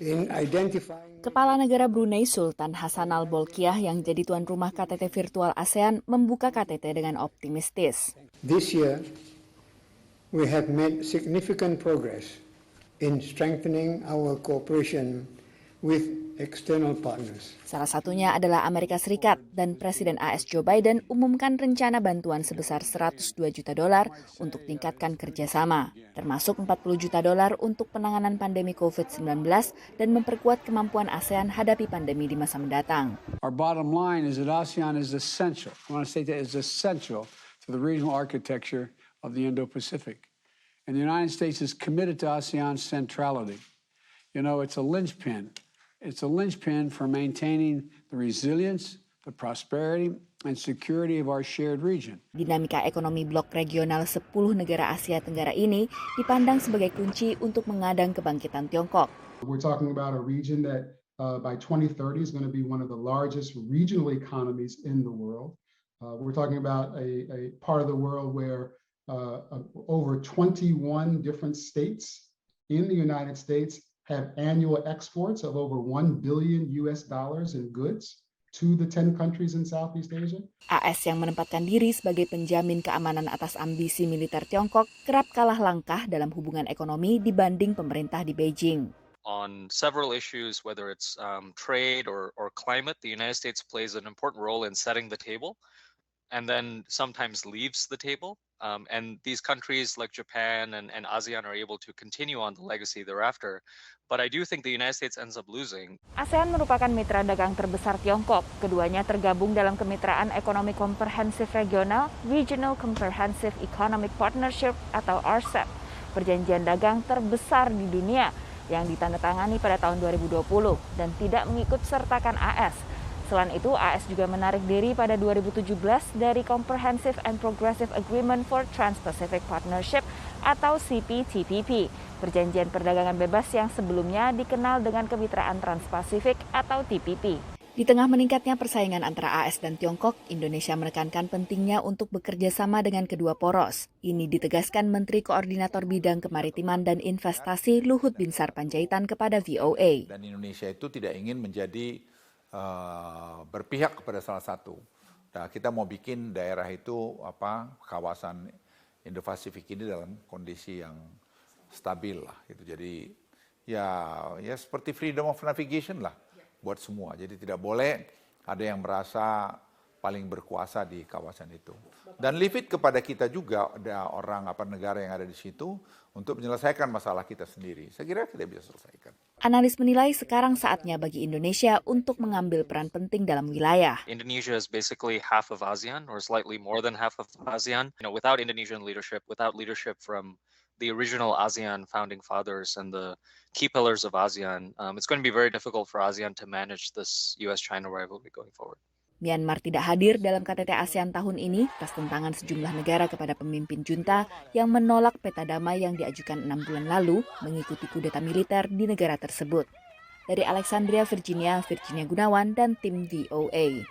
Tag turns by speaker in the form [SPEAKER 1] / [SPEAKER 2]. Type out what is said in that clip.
[SPEAKER 1] in identifying.
[SPEAKER 2] Kepala Negara Brunei Sultan Hassanal Bolkiah yang jadi tuan rumah KTT virtual ASEAN membuka KTT dengan optimistis.
[SPEAKER 1] This year, we have made significant progress in strengthening our cooperation with external partners.
[SPEAKER 2] Salah satunya adalah Amerika Serikat dan Presiden AS Joe Biden umumkan rencana bantuan sebesar $102 juta untuk tingkatkan kerjasama, termasuk $40 juta untuk penanganan pandemi COVID-19 dan memperkuat kemampuan ASEAN hadapi pandemi di masa mendatang.
[SPEAKER 3] Our bottom line is that ASEAN is essential. I want to say that is essential to the regional architecture of the Indo-Pacific. And the United States is committed to ASEAN's centrality. You know, it's a linchpin. It's a linchpin for maintaining the resilience, the prosperity, and security of our shared region.
[SPEAKER 2] Dinamika ekonomi blok regional 10 negara Asia Tenggara ini dipandang sebagai kunci untuk mengadang kebangkitan Tiongkok.
[SPEAKER 4] We're talking about a region that by 2030 is going to be one of the largest regional economies in the world. We're talking about a part of the world where over 21 different states in the United States have annual exports of over $1 billion in goods to the 10 countries in Southeast Asia.
[SPEAKER 2] AS yang menempatkan diri sebagai penjamin keamanan atas ambisi militer Tiongkok kerap kalah langkah dalam hubungan ekonomi dibanding pemerintah di Beijing.
[SPEAKER 5] On several issues, whether it's trade or climate, the United States plays an important role in setting the table and then sometimes leaves the table. And these countries like Japan and ASEAN are able to continue on the legacy thereafter. But I do think the United States ends up losing.
[SPEAKER 2] ASEAN merupakan mitra dagang terbesar Tiongkok. Keduanya tergabung dalam Kemitraan Ekonomi Komprehensif Regional, Regional Comprehensive Economic Partnership atau RCEP, perjanjian dagang terbesar di dunia yang ditandatangani pada tahun 2020 dan tidak mengikut sertakan AS. Selain itu, AS juga menarik diri pada 2017 dari Comprehensive and Progressive Agreement for Trans-Pacific Partnership atau CPTPP, perjanjian perdagangan bebas yang sebelumnya dikenal dengan Kemitraan Trans-Pasifik atau TPP. Di tengah meningkatnya persaingan antara AS dan Tiongkok, Indonesia menekankan pentingnya untuk bekerja sama dengan kedua poros. Ini ditegaskan Menteri Koordinator Bidang Kemaritiman dan Investasi Luhut Binsar Panjaitan kepada VOA.
[SPEAKER 6] Dan Indonesia itu tidak ingin menjadi berpihak kepada salah satu. Nah, kita mau bikin daerah itu kawasan Indo-Pasifik ini dalam kondisi yang stabil lah gitu. Jadi ya seperti freedom of navigation lah buat semua. Jadi tidak boleh ada yang merasa paling berkuasa di kawasan itu. Dan leave it kepada kita juga, ada orang negara yang ada di situ untuk menyelesaikan masalah kita sendiri. Saya kira kita bisa selesaikan.
[SPEAKER 2] Analis menilai sekarang saatnya bagi Indonesia untuk mengambil peran penting dalam wilayah.
[SPEAKER 5] Indonesia is basically half of ASEAN or slightly more than half of ASEAN. You know, without Indonesian leadership, without leadership from the original ASEAN founding fathers and the key pillars of ASEAN, it's going to be very difficult for ASEAN to manage this US-China rivalry going forward.
[SPEAKER 2] Myanmar tidak hadir dalam KTT ASEAN tahun ini atas tentangan sejumlah negara kepada pemimpin junta yang menolak peta damai yang diajukan 6 bulan lalu mengikuti kudeta militer di negara tersebut. Dari Alexandria, Virginia Gunawan dan tim VOA.